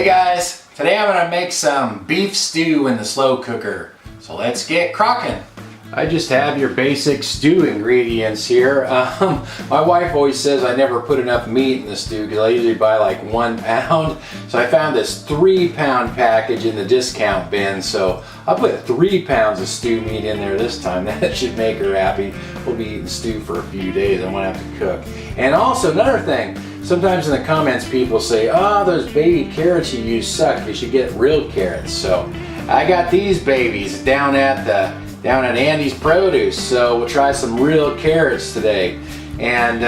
Hey guys, today I'm going to make some beef stew in the slow cooker. So let's get crocking. I just have your basic stew ingredients here. My wife always says I never put enough meat in the stew because I usually buy like 1 pound. So I found this 3-pound package in the discount bin. So I'll put 3 pounds of stew meat in there this time. That should make her happy. We'll be eating stew for a few days. I won't have to cook. And also another thing, sometimes in the comments people say, oh, those baby carrots you use suck. You should get real carrots. So I got these babies down at Andy's Produce, so we'll try some real carrots today. And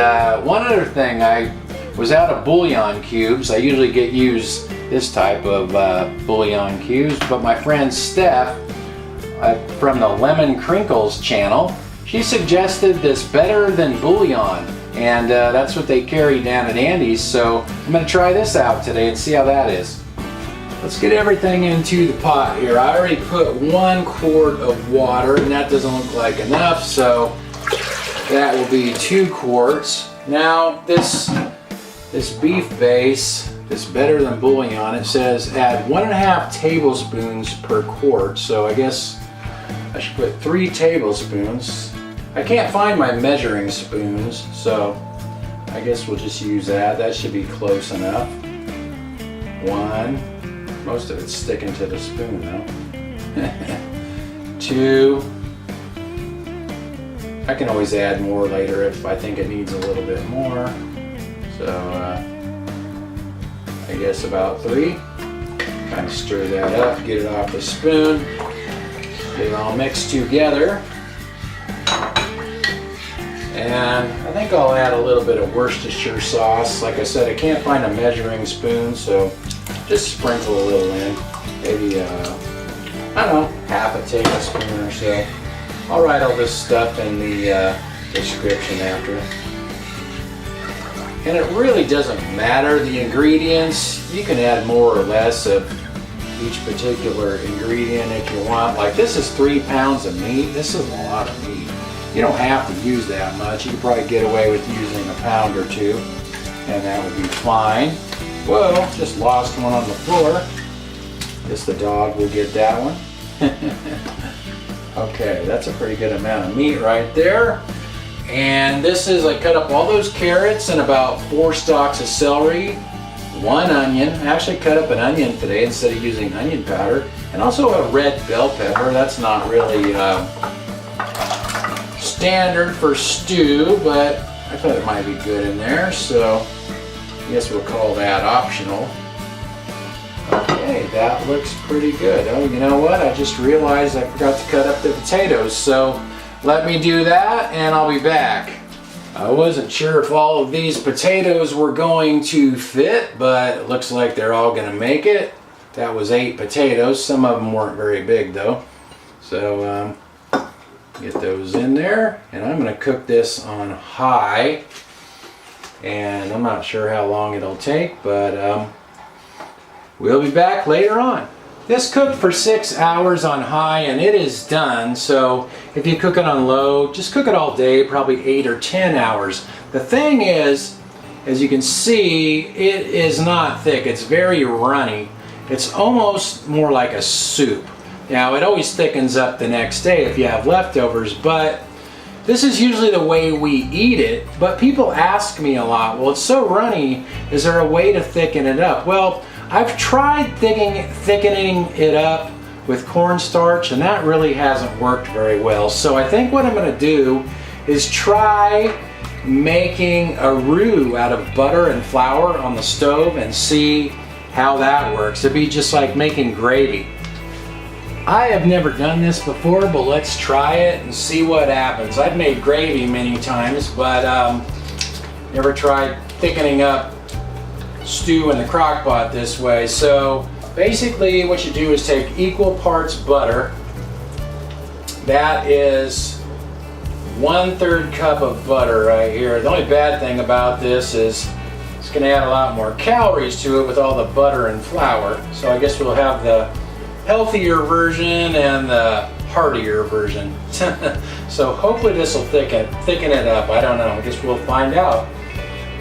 one other thing, I was out of bouillon cubes. I usually use this type of bouillon cubes, but my friend Steph from the Lemon Crinkles channel, she suggested this better than bouillon, and that's what they carry down at Andy's. So I'm going to try this out today and see how that is. Let's get everything into the pot here. I already put 1 quart of water, and that doesn't look like enough, so that will be 2 quarts. Now this beef base, this better than bouillon, it says add 1.5 tablespoons per quart, so I guess I should put 3 tablespoons. I can't find my measuring spoons, so I guess we'll just use that. That should be close enough. 1. Most of it's sticking to the spoon though. 2. I can always add more later if I think it needs a little bit more. So I guess about 3. Kind of stir that up, get it off the spoon, get it all mixed together. And I think I'll add a little bit of Worcestershire sauce. Like I said, I can't find a measuring spoon, so just sprinkle a little in, maybe, I don't know, half a tablespoon or so. I'll write all this stuff in the description after. And it really doesn't matter, the ingredients. You can add more or less of each particular ingredient if you want. Like this is 3 pounds of meat. This is a lot of meat. You don't have to use that much. You can probably get away with using a pound or 2, and that would be fine. Whoa, just lost one on the floor. Guess the dog will get that one. Okay, that's a pretty good amount of meat right there. And this is, I cut up all those carrots and about 4 stalks of celery, 1 onion. I actually cut up an onion today instead of using onion powder. And also a red bell pepper. That's not really standard for stew, but I thought it might be good in there. So I guess we'll call that optional. Okay, that looks pretty good. Oh, you know what? I just realized I forgot to cut up the potatoes, so let me do that and I'll be back. I wasn't sure if all of these potatoes were going to fit, but it looks like they're all going to make it. That was 8 potatoes. Some of them weren't very big though. So get those in there, and I'm going to cook this on high. And I'm not sure how long it'll take, but we'll be back later on. This cooked for 6 hours on high and it is done. So if you cook it on low, just cook it all day, probably 8 or 10 hours. The thing is, as you can see, it is not thick. It's very runny. It's almost more like a soup. Now it always thickens up the next day if you have leftovers, but this is usually the way we eat it. But people ask me a lot, well, it's so runny, is there a way to thicken it up? Well, I've tried thickening it up with cornstarch, and that really hasn't worked very well. So I think what I'm going to do is try making a roux out of butter and flour on the stove and see how that works. It'd be just like making gravy. I have never done this before, but let's try it and see what happens. I've made gravy many times, but never tried thickening up stew in the crock pot this way. So basically what you do is take equal parts butter. That is 1/3 cup of butter right here. The only bad thing about this is it's going to add a lot more calories to it with all the butter and flour. So I guess we'll have the healthier version and the heartier version. So hopefully this will thicken it up. I don't know. I guess we'll find out.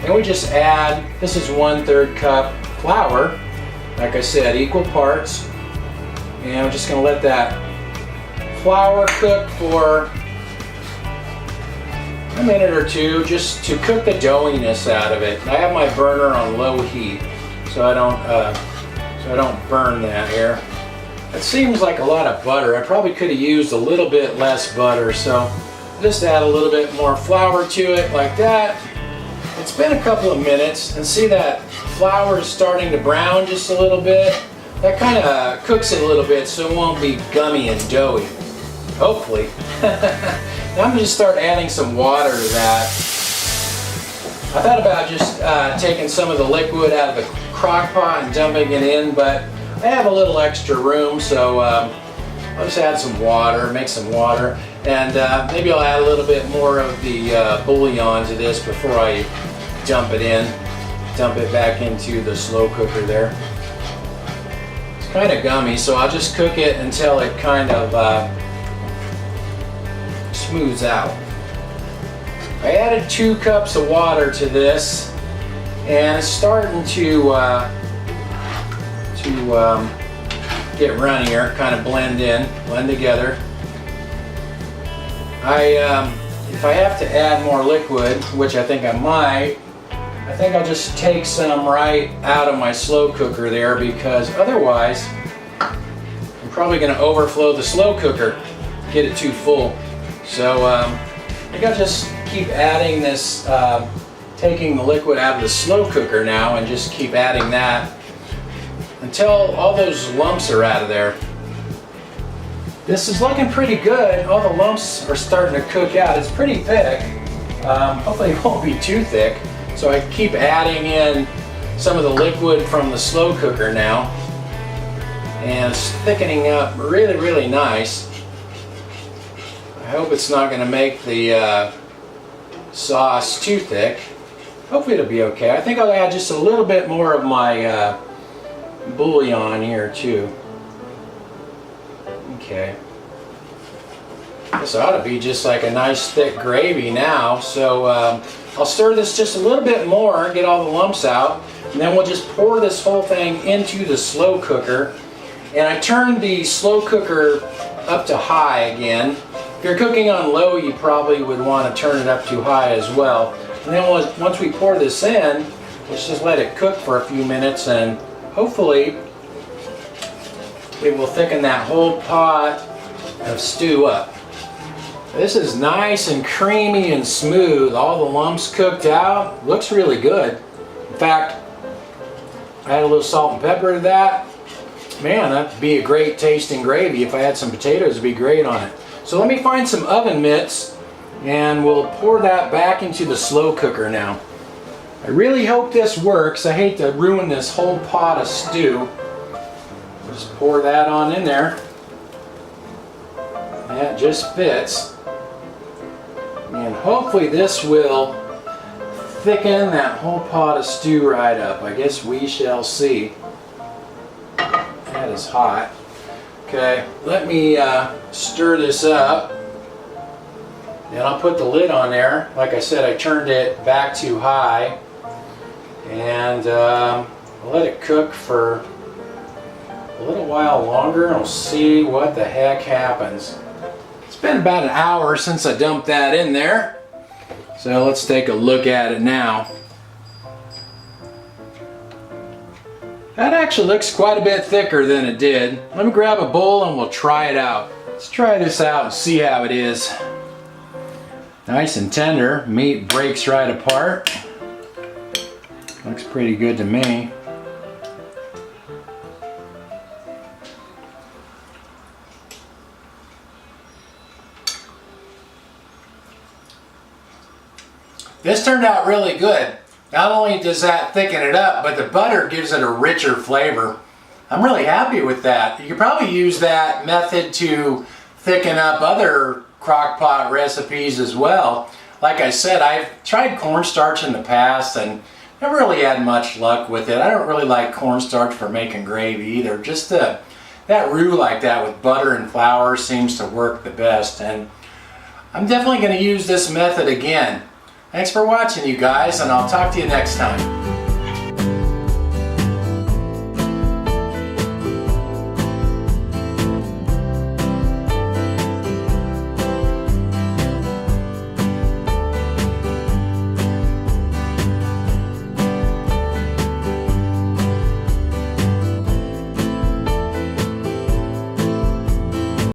And we just add, this is 1/3 cup flour, like I said, equal parts. And I'm just going to let that flour cook for a minute or two, just to cook the doughiness out of it. I have my burner on low heat, so I don't burn that here. It seems like a lot of butter. I probably could have used a little bit less butter, so just add a little bit more flour to it like that. It's been a couple of minutes, and see that flour is starting to brown just a little bit. That kind of cooks it a little bit so it won't be gummy and doughy, hopefully. Now I'm going to start adding some water to that. I thought about just taking some of the liquid out of the crock pot and dumping it in, but I have a little extra room, so I'll just add some water, make some water, and maybe I'll add a little bit more of the bouillon to this before I dump it in. Dump it back into the slow cooker there. It's kind of gummy, so I'll just cook it until it kind of smooths out. I added 2 cups of water to this, and it's starting to get runnier, kind of blend together. If I have to add more liquid, which I think I might, I think I'll just take some right out of my slow cooker there, because otherwise I'm probably going to overflow the slow cooker, get it too full. So I think I'll just keep adding this, taking the liquid out of the slow cooker now, and just keep adding that until all those lumps are out of there. This is looking pretty good. All the lumps are starting to cook out. It's pretty thick. Hopefully it won't be too thick. So I keep adding in some of the liquid from the slow cooker now, and it's thickening up really, really nice. I hope it's not going to make the sauce too thick. Hopefully it'll be okay. I think I'll add just a little bit more of my bouillon here too. Okay. This ought to be just like a nice thick gravy now. So I'll stir this just a little bit more, get all the lumps out, and then we'll just pour this whole thing into the slow cooker. And I turned the slow cooker up to high again. If you're cooking on low, you probably would want to turn it up to high as well. And then once we pour this in, let's just let it cook for a few minutes, and hopefully it will thicken that whole pot of stew up. This is nice and creamy and smooth. All the lumps cooked out. Looks really good. In fact, I add a little salt and pepper to that. Man, that'd be a great tasting gravy. If I had some potatoes, it'd be great on it. So let me find some oven mitts, and we'll pour that back into the slow cooker now. I really hope this works. I hate to ruin this whole pot of stew. Just pour that on in there. That just fits. And hopefully this will thicken that whole pot of stew right up. I guess we shall see. That is hot. Okay, let me stir this up. And I'll put the lid on there. Like I said, I turned it back to high. And I'll let it cook for a little while longer, and we'll see what the heck happens. It's been about an hour since I dumped that in there. So let's take a look at it now. That actually looks quite a bit thicker than it did. Let me grab a bowl and we'll try it out. Let's try this out and see how it is. Nice and tender. Meat breaks right apart. Looks pretty good to me. This turned out really good. Not only does that thicken it up, but the butter gives it a richer flavor. I'm really happy with that. You could probably use that method to thicken up other crock pot recipes as well. Like I said, I've tried cornstarch in the past and never really had much luck with it. I don't really like cornstarch for making gravy either. Just that roux like that with butter and flour seems to work the best. And I'm definitely going to use this method again. Thanks for watching, you guys, and I'll talk to you next time.